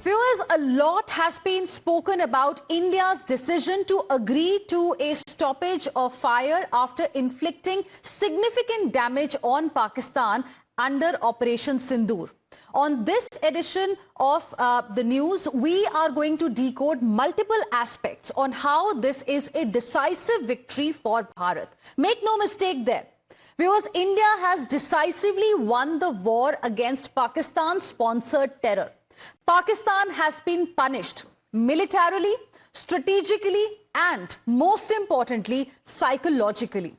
Viewers, a lot has been spoken about India's decision to agree to a stoppage of fire after inflicting significant damage on Pakistan under Operation Sindoor. On this edition of the news, we are going to decode multiple aspects on how this is a decisive victory for Bharat. Make no mistake there. Viewers, India has decisively won the war against Pakistan-sponsored terror. Pakistan has been punished militarily, strategically, and most importantly, psychologically.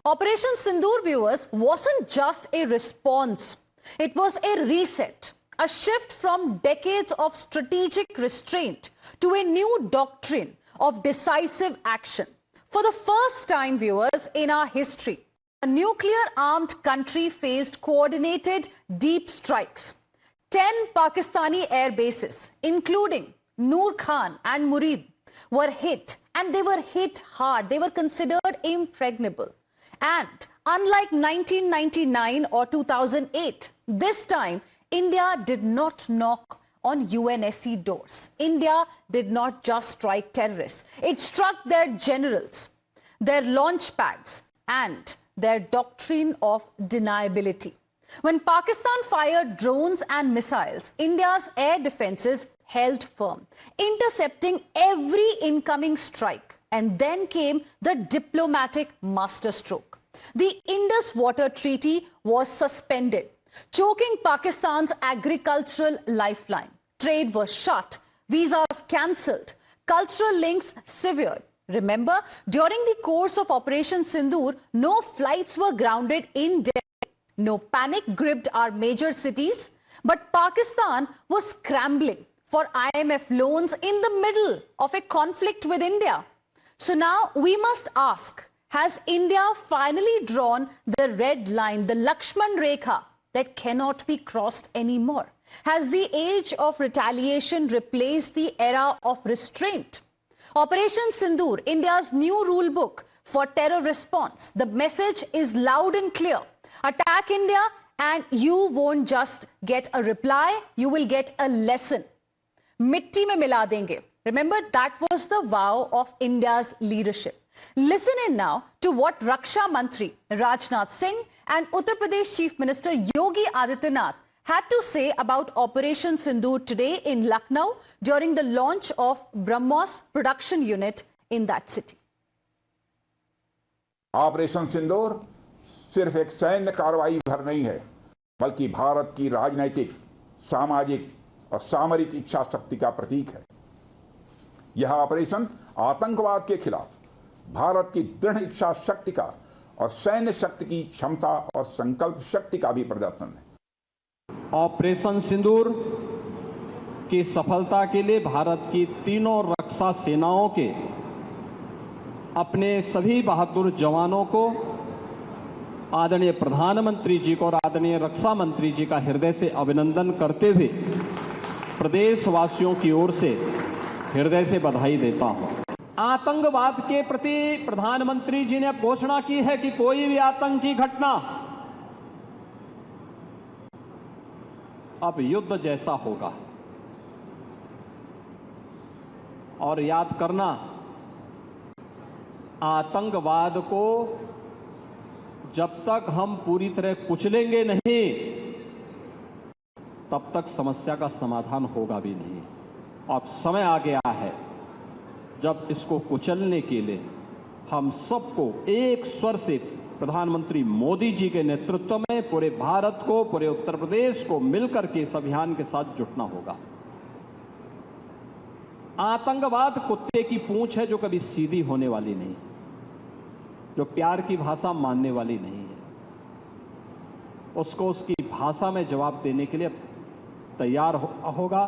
Operation Sindoor, viewers, wasn't just a response. It was a reset, a shift from decades of strategic restraint to a new doctrine of decisive action. For the first time, viewers, in our history, a nuclear-armed country faced coordinated deep strikes. 10 Pakistani air bases, including Noor Khan and Murid, were hit, and they were hit hard. They were considered impregnable. And unlike 1999 or 2008, this time, India did not knock on UNSC doors. India did not just strike terrorists. It struck their generals, their launch pads, and their doctrine of deniability. When Pakistan fired drones and missiles, India's air defenses held firm, intercepting every incoming strike. And then came the diplomatic masterstroke. The Indus Water Treaty was suspended, choking Pakistan's agricultural lifeline. Trade was shut, visas cancelled, cultural links severed. Remember, during the course of Operation Sindoor, no flights were grounded in Delhi. No panic gripped our major cities, but Pakistan was scrambling for IMF loans in the middle of a conflict with India. So now we must ask, has India finally drawn the red line, the Lakshman Rekha that cannot be crossed anymore? Has the age of retaliation replaced the era of restraint? Operation Sindoor, India's new rule book for terror response. The message is loud and clear. Attack India and you won't just get a reply, you will get a lesson. Mitti mein mila denge. Remember, that was the vow of India's leadership. Listen in now to what Raksha Mantri Rajnath Singh and Uttar Pradesh Chief Minister Yogi Adityanath had to say about Operation Sindoor today in Lucknow during the launch of BrahMos production unit in that city. Operation Sindoor सिर्फ एक सैन्य कार्रवाई भर नहीं है, बल्कि भारत की राजनीतिक, सामाजिक और सामरिक इच्छा शक्ति का प्रतीक है। यह ऑपरेशन आतंकवाद के खिलाफ भारत की दृढ़ इच्छा शक्ति का और सैन्य शक्ति की क्षमता और संकल्प शक्ति का भी प्रदर्शन है। ऑपरेशन सिंदूर की सफलता के लिए भारत की तीनों रक्षा सेनाओं के अपने सभी बहादुर जवानों को, आदरणीय प्रधानमंत्री जी को और आदरणीय रक्षा मंत्री जी का हृदय से अभिनंदन करते हुए प्रदेशवासियों की ओर से हृदय से बधाई देता हूं। आतंकवाद के प्रति प्रधानमंत्री जी ने घोषणा की है कि कोई भी आतंकी घटना अब युद्ध जैसा होगा। और याद करना, आतंकवाद को जब तक हम पूरी तरह कुचलेंगे नहीं, तब तक समस्या का समाधान होगा भी नहीं। अब समय आ गया है जब इसको कुचलने के लिए हम सबको एक स्वर से प्रधानमंत्री मोदी जी के नेतृत्व में पूरे भारत को, पूरे उत्तर प्रदेश को मिलकर के इस अभियान के साथ जुटना होगा। आतंकवाद कुत्ते की पूंछ है जो कभी सीधी होने वाली नहीं, जो प्यार की भाषा मानने वाली नहीं है। उसको उसकी भाषा में जवाब देने के लिए तैयार होगा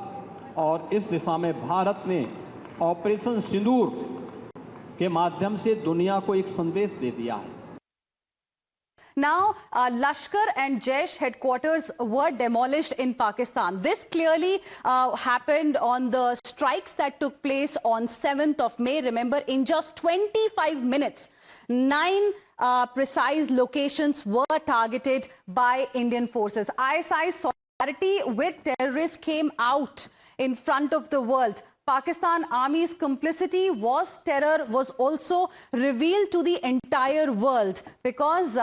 और इस दिशा में भारत ने ऑपरेशन सिंदूर के माध्यम से दुनिया को एक संदेश दे दिया है। Now, Lashkar and Jaish headquarters were demolished in Pakistan. This clearly happened on the strikes that took place on 7th of May. Remember, in just 25 minutes, 9 precise locations were targeted by Indian forces. ISI solidarity with terrorists came out in front of the world. Pakistan Army's complicity was terror was also revealed to the entire world, because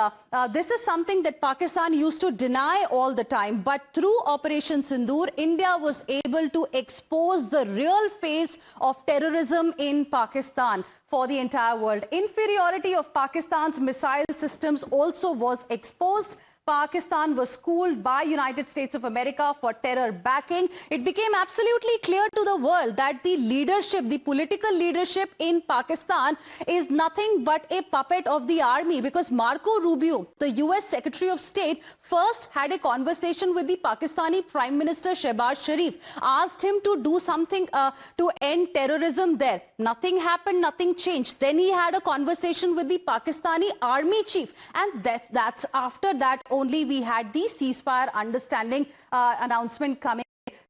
this is something that Pakistan used to deny all the time. But through Operation Sindoor, India was able to expose the real face of terrorism in Pakistan for the entire world. Inferiority of Pakistan's missile systems also was exposed. Pakistan was schooled by United States of America for terror backing. It became absolutely clear to the world that the leadership, the political leadership in Pakistan is nothing but a puppet of the army, because Marco Rubio, the US Secretary of State, first had a conversation with the Pakistani Prime Minister Shehbaz Sharif, asked him to do something to end terrorism there. Nothing happened, nothing changed. Then he had a conversation with the Pakistani Army Chief, and that's after that only we had the ceasefire understanding announcement coming.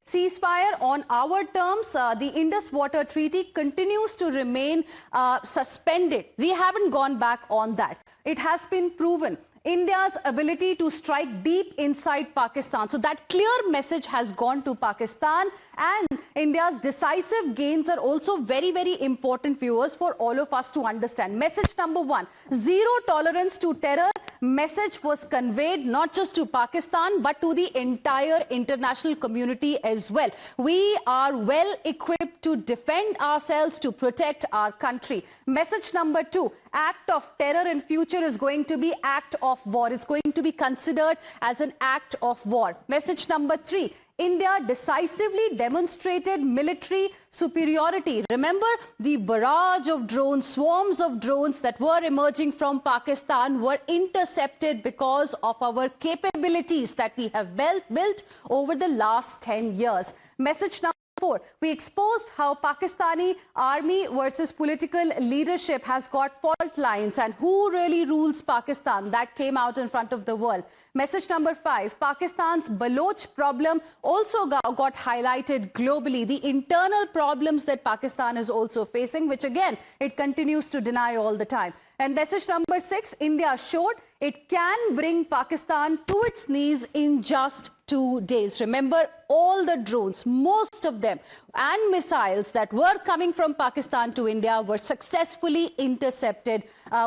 Ceasefire on our terms. The Indus Water Treaty continues to remain suspended. We haven't gone back on that. It has been proven India's ability to strike deep inside Pakistan. So that clear message has gone to Pakistan, and India's decisive gains are also very, very important, viewers, for all of us to understand. Message number one, zero tolerance to terror. Message was conveyed not just to Pakistan but to the entire international community as well. We are well equipped to defend ourselves, to protect our country. Message number two, act of terror in future is going to be act of war. It's going to be considered as an act of war. Message number three, India decisively demonstrated military superiority. Remember, the barrage of drones, swarms of drones that were emerging from Pakistan were intercepted because of our capabilities that we have built over the last 10 years. Message number four, we exposed how Pakistani army versus political leadership has got fault lines, and who really rules Pakistan. That came out in front of the world. Message number five, Pakistan's Baloch problem also got highlighted globally. The internal problems that Pakistan is also facing, which again, it continues to deny all the time. And message number six, India showed it can bring Pakistan to its knees in just 2 days. Remember, all the drones, most of them, and missiles that were coming from Pakistan to India were successfully intercepted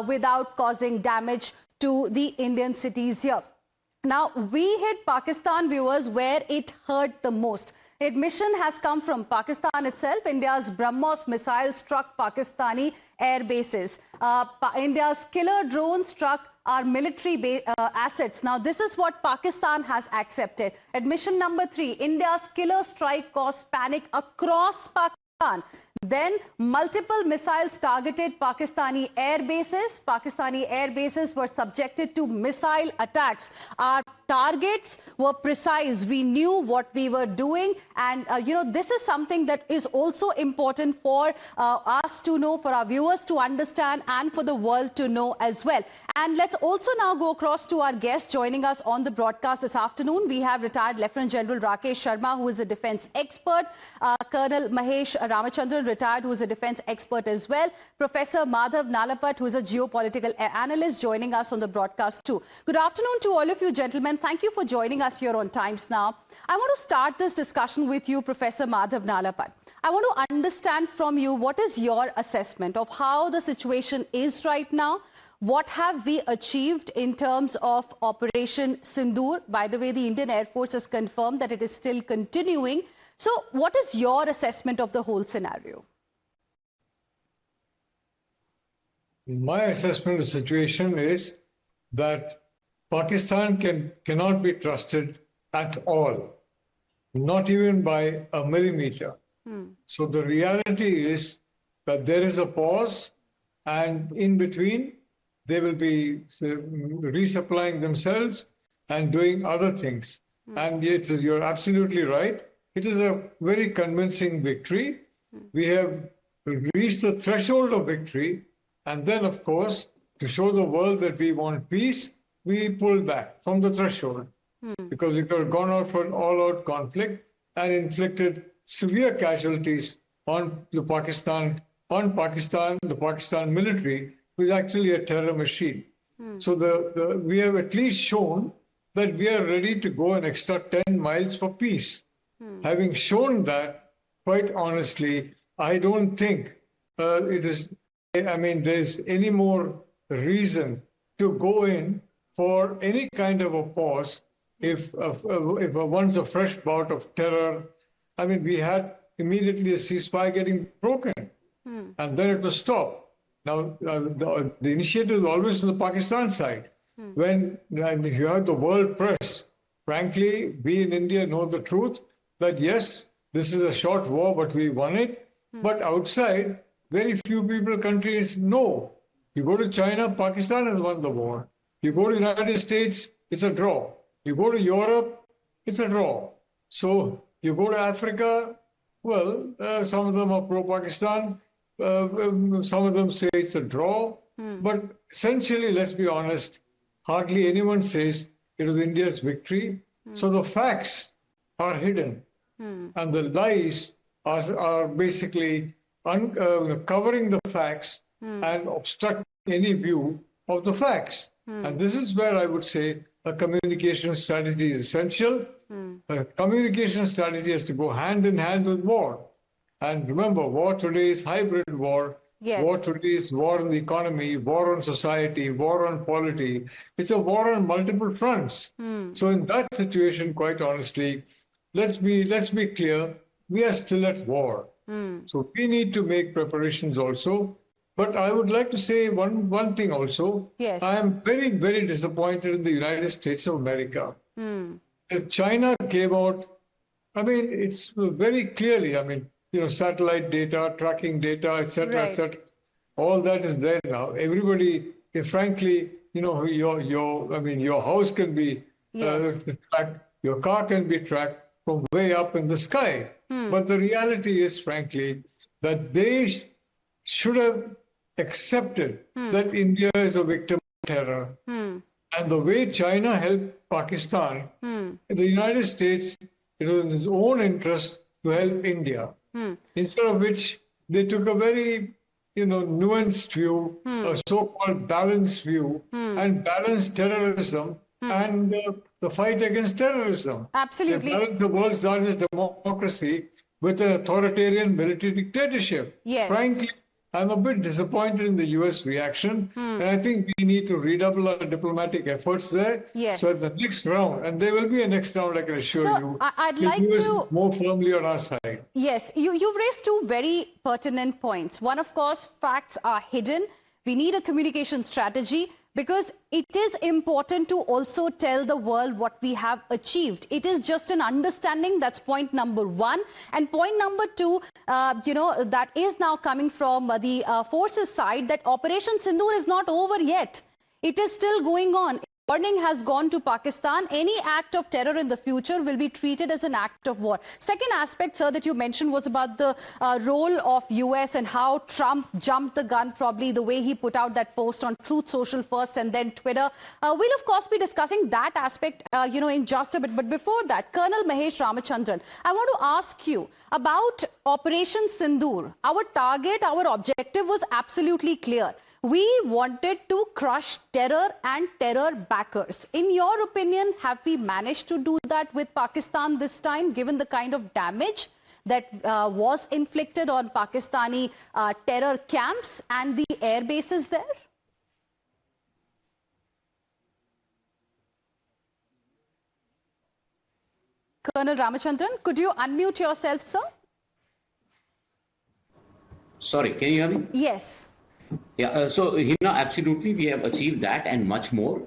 without causing damage to the Indian cities here. Now, we hit Pakistan, viewers, where it hurt the most. Admission has come from Pakistan itself. India's BrahMos missile struck Pakistani air bases. India's killer drone struck our military assets. Now, this is what Pakistan has accepted. Admission number three, India's killer strike caused panic across Pakistan. Then multiple missiles targeted Pakistani air bases. Pakistani air bases were subjected to missile attacks. Our targets were precise. We knew what we were doing. And, this is something that is also important for us to know, for our viewers to understand, and for the world to know as well. And let's also now go across to our guest joining us on the broadcast this afternoon. We have retired Lieutenant General Rakesh Sharma, who is a defense expert. Colonel Mahesh Ramachandran, retired, who is a defense expert as well. Professor Madhav Nalapat, who is a geopolitical analyst, joining us on the broadcast too. Good afternoon to all of you, gentlemen. Thank you for joining us here on Times Now. I want to start this discussion with you, Professor Madhav Nalapat. I want to understand from you, what is your assessment of how the situation is right now? What have we achieved in terms of Operation Sindoor? By the way, the Indian Air Force has confirmed that it is still continuing. So what is your assessment of the whole scenario? My assessment of the situation is that Pakistan cannot be trusted at all, not even by a millimeter. So the reality is that there is a pause, and in between they will be resupplying themselves and doing other things. And yet, you're absolutely right. It is a very convincing victory. We have reached the threshold of victory. And then, of course, to show the world that we want peace, we pulled back from the threshold because we could have gone out for an all-out conflict and inflicted severe casualties on the Pakistan military, which is actually a terror machine. So we have at least shown that we are ready to go an extra 10 miles for peace. Having shown that, quite honestly, I don't think there's any more reason to go in for any kind of a pause if once a fresh bout of terror. I mean, we had immediately a ceasefire getting broken, and then it was stopped. Now, the initiative is always on the Pakistan side. When you have the world press, frankly, we in India know the truth that yes, this is a short war, but we won it. But outside, very few countries know. You go to China, Pakistan has won the war. You go to the United States, it's a draw. You go to Europe, it's a draw. So you go to Africa, well, some of them are pro-Pakistan. Some of them say it's a draw. But essentially, let's be honest, hardly anyone says it was India's victory. So the facts are hidden. And the lies are basically covering the facts and obstructing any view of the facts. And this is where I would say a communication strategy is essential. A communication strategy has to go hand in hand with war. And remember, war today is hybrid war. Yes. War today is war on the economy, war on society, war on polity. It's a war on multiple fronts. So in that situation, quite honestly, let's be clear, we are still at war. So we need to make preparations also. But I would like to say one thing also. Yes. I am very, very disappointed in the United States of America. If China came out, I mean, it's very clearly, satellite data, tracking data, etc., etc. All that is there now. Everybody, frankly, your house can be tracked, your car can be tracked from way up in the sky. But the reality is, frankly, that they should have accepted that India is a victim of terror. And the way China helped Pakistan, the United States, it was in its own interest to help India. Instead of which, they took a very, nuanced view, a so-called balanced view, and balanced terrorism and the fight against terrorism. Absolutely. They balanced the world's largest democracy with an authoritarian military dictatorship. Yes. Frankly, I'm a bit disappointed in the US reaction, and I think we need to redouble our diplomatic efforts there. Yes. So at the next round, and there will be a next round, I can assure you, I'd the like US to is more firmly on our side. Yes, you've raised two very pertinent points. One, of course, facts are hidden. We need a communication strategy because it is important to also tell the world what we have achieved. It is just an understanding. That's point number one. And point number two, that is now coming from the forces side, that Operation Sindoor is not over yet. It is still going on. Warning has gone to Pakistan. Any act of terror in the future will be treated as an act of war. Second aspect, sir, that you mentioned was about the role of US and how Trump jumped the gun, probably the way he put out that post on Truth Social first and then Twitter. We'll, of course, be discussing that aspect, in just a bit. But before that, Colonel Mahesh Ramachandran, I want to ask you about Operation Sindoor. Our target, our objective was absolutely clear. We wanted to crush terror and terror backers. In your opinion, have we managed to do that with Pakistan this time, given the kind of damage that was inflicted on Pakistani terror camps and the air bases there? Colonel Ramachandran, could you unmute yourself, sir? Sorry, can you hear me? Yes. Yeah, so Hina, absolutely, we have achieved that and much more.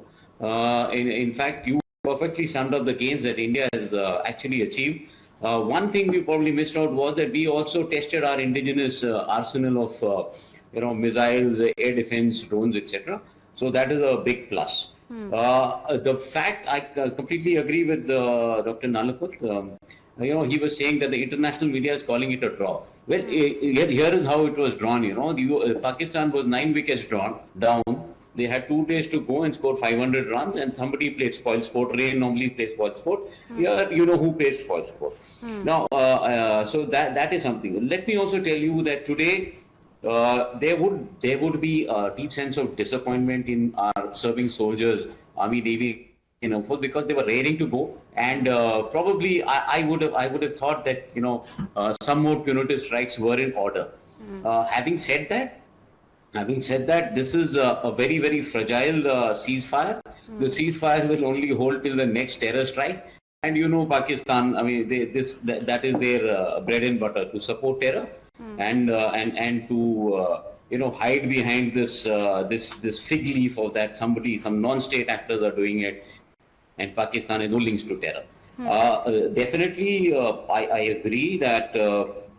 In fact, you perfectly summed up the gains that India has actually achieved. One thing we probably missed out was that we also tested our indigenous arsenal of, missiles, air defense, drones, etc. So that is a big plus. The fact, I completely agree with Dr. Nalaput. He was saying that the international media is calling it a draw. Well, here is how it was drawn. Pakistan was 9 wickets down. They had 2 days to go and score 500 runs, and somebody played spoil sport. Rain normally plays spoil sport. Here, you know who plays spoil sport. Now, so that is something. Let me also tell you that today there would be a deep sense of disappointment in our serving soldiers, Army, Navy, because they were raring to go, and probably I would have thought that some more punitive strikes were in order. Having said that, this is a very, very fragile ceasefire. The ceasefire will only hold till the next terror strike. And Pakistan, I mean, that is their bread and butter, to support terror and to hide behind this fig leaf of that some non-state actors are doing it, and Pakistan has no links to terror. Definitely, I agree that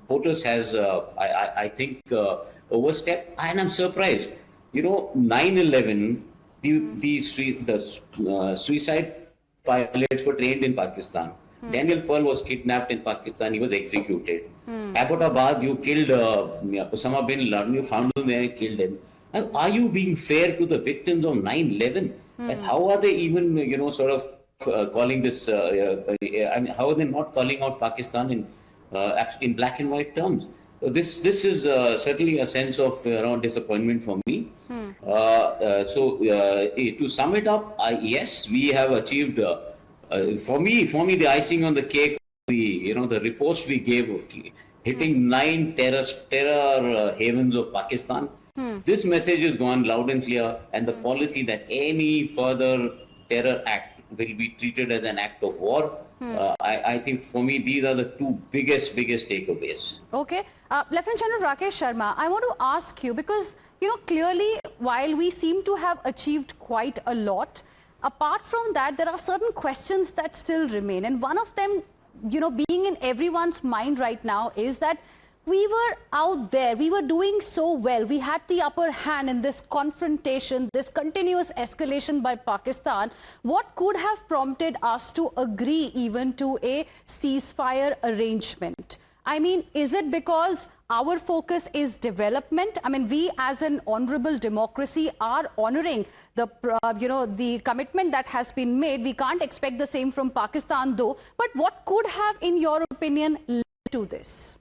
POTUS has, I think, overstepped, and I'm surprised. 9/11, the suicide pilots were trained in Pakistan. Daniel Pearl was kidnapped in Pakistan. He was executed. Abbottabad, you killed Osama bin Laden. You found him there and killed him. Are you being fair to the victims of 9/11? And how are they even, calling this? I mean, how are they not calling out Pakistan in black and white terms? This is certainly a sense of disappointment for me. To sum it up, yes, we have achieved. For me, the icing on the cake, the repost we gave, hitting 9 terror havens of Pakistan. This message has gone loud and clear, and the policy that any further terror act will be treated as an act of war. I think for me these are the two biggest takeaways. Okay, Lieutenant General Rakesh Sharma, I want to ask you, because clearly while we seem to have achieved quite a lot, apart from that there are certain questions that still remain, and one of them being in everyone's mind right now is that we were out there, we were doing so well, we had the upper hand in this confrontation, this continuous escalation by Pakistan. What could have prompted us to agree even to a ceasefire arrangement? I mean, is it because our focus is development? I mean, we as an honorable democracy are honoring the the commitment that has been made. We can't expect the same from Pakistan though. But what could have, in your opinion, led to this?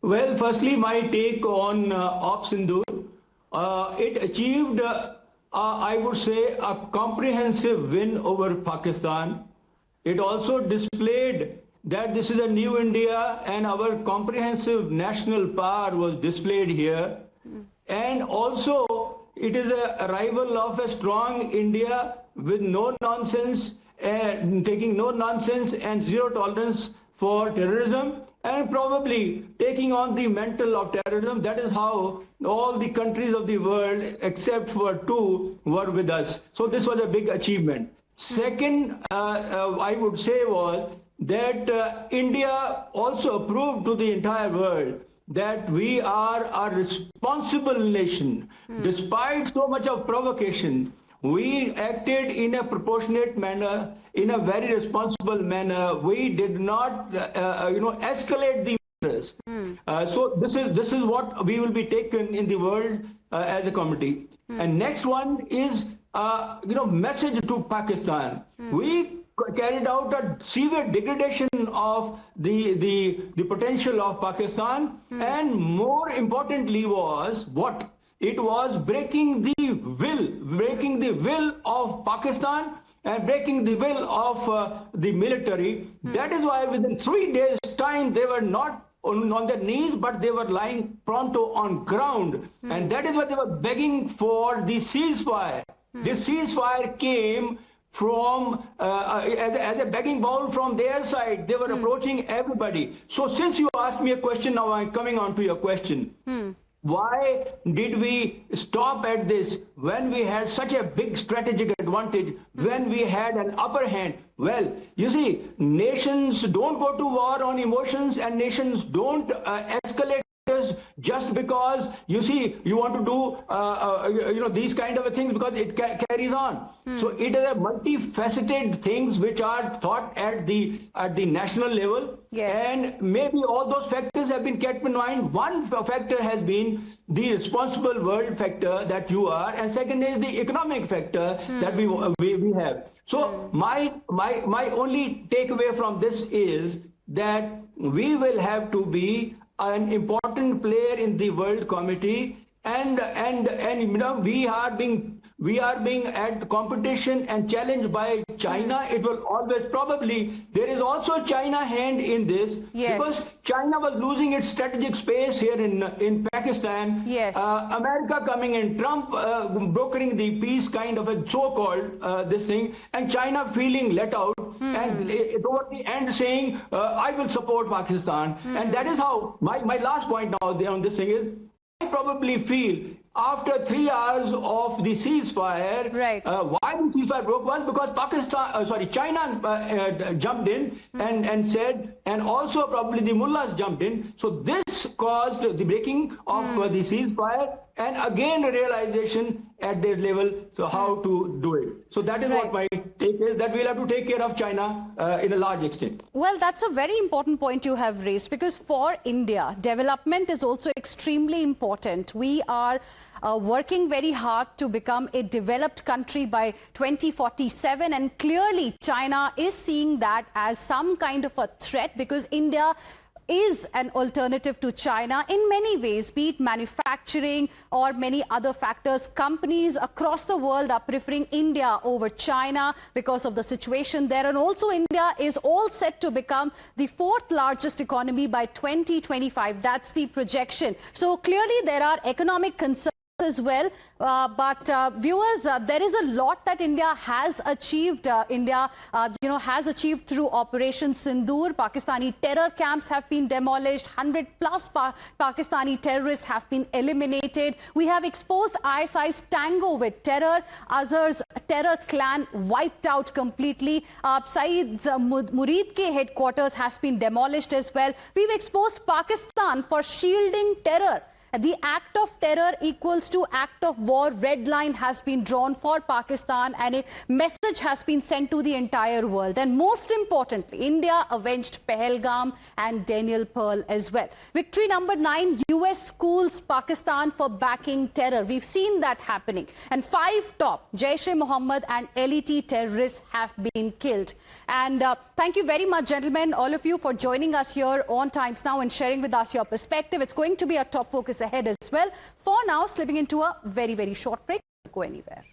Well, firstly, my take on Operation Sindoor. It achieved, I would say, a comprehensive win over Pakistan. It also displayed that this is a new India, and our comprehensive national power was displayed here. And also, it is a arrival of a strong India with no nonsense, taking no nonsense and zero tolerance for terrorism, and probably taking on the mantle of terrorism. That is how all the countries of the world, except for 2, were with us. So this was a big achievement. Second, I would say was that India also proved to the entire world that we are a responsible nation. Despite so much of provocation, we acted in a proportionate manner, in a very responsible manner. We did not, escalate the matters. So this is what we will be taken in the world as a committee. And next one is, message to Pakistan. We carried out a severe degradation of the potential of Pakistan, and more importantly was what? It was breaking the will of Pakistan and breaking the will of the military. That is why within 3 days' time they were not on their knees, but they were lying pronto on ground. And that is why they were begging for the ceasefire. The ceasefire came from as a begging bowl from their side. They were approaching everybody. So since you asked me a question, now I'm coming on to your question. Why did we stop at this when we had such a big strategic advantage, when we had an upper hand? Well, you see, nations don't go to war on emotions, and nations don't escalate just because, you see, you want to do these kind of things, because it carries on. So it is a multifaceted things which are thought at the national level. And maybe all those factors have been kept in mind. One factor has been the responsible world factor that you are, and second is the economic factor that we have. So my only takeaway from this is that we will have to be an important player in the World Committee, and we are being we are being at competition and challenged by China, it will always probably, there is also China hand in this, Yes. because China was losing its strategic space here in Pakistan. Yes. America coming in, Trump brokering the peace kind of a so-called this thing, and China feeling let out, and toward the end saying, I will support Pakistan. And that is how, my last point now on this thing is, I probably feel after 3 hours of the ceasefire, right. why the ceasefire broke was because China jumped in and said, and also probably the mullahs jumped in. So this caused the breaking of the ceasefire, and again a realization at their level, so how to do it. So that is what my take is, that we'll have to take care of China in a large extent. Well, that's a very important point you have raised, because for India, development is also extremely important. We are working very hard to become a developed country by 2047, and clearly China is seeing that as some kind of a threat, because India is an alternative to China in many ways, be it manufacturing or many other factors. Companies across the world are preferring India over China because of the situation there, and also India is all set to become the 4th largest economy by 2025. That's the projection. So clearly there are economic concerns as well, but viewers, there is a lot that India has achieved. India has achieved through Operation Sindoor. Pakistani terror camps have been demolished. 100+ Pakistani terrorists have been eliminated. We have exposed ISI's tango with terror. Azhar's terror clan wiped out completely. Saeed's Murid ke headquarters has been demolished as well. We've exposed Pakistan for shielding terror. The act of terror equals to act of war. Red line has been drawn for Pakistan, and a message has been sent to the entire world. And most importantly, India avenged Pahalgam and Daniel Pearl as well. Victory number 9, US schools Pakistan for backing terror. We've seen that happening. And 5 top Jaish-e-Mohammed and LET terrorists have been killed. And thank you very much, gentlemen, all of you, for joining us here on Times Now and sharing with us your perspective. It's going to be a top focus ahead as well. For now, slipping into a very, very short break. Don't go anywhere.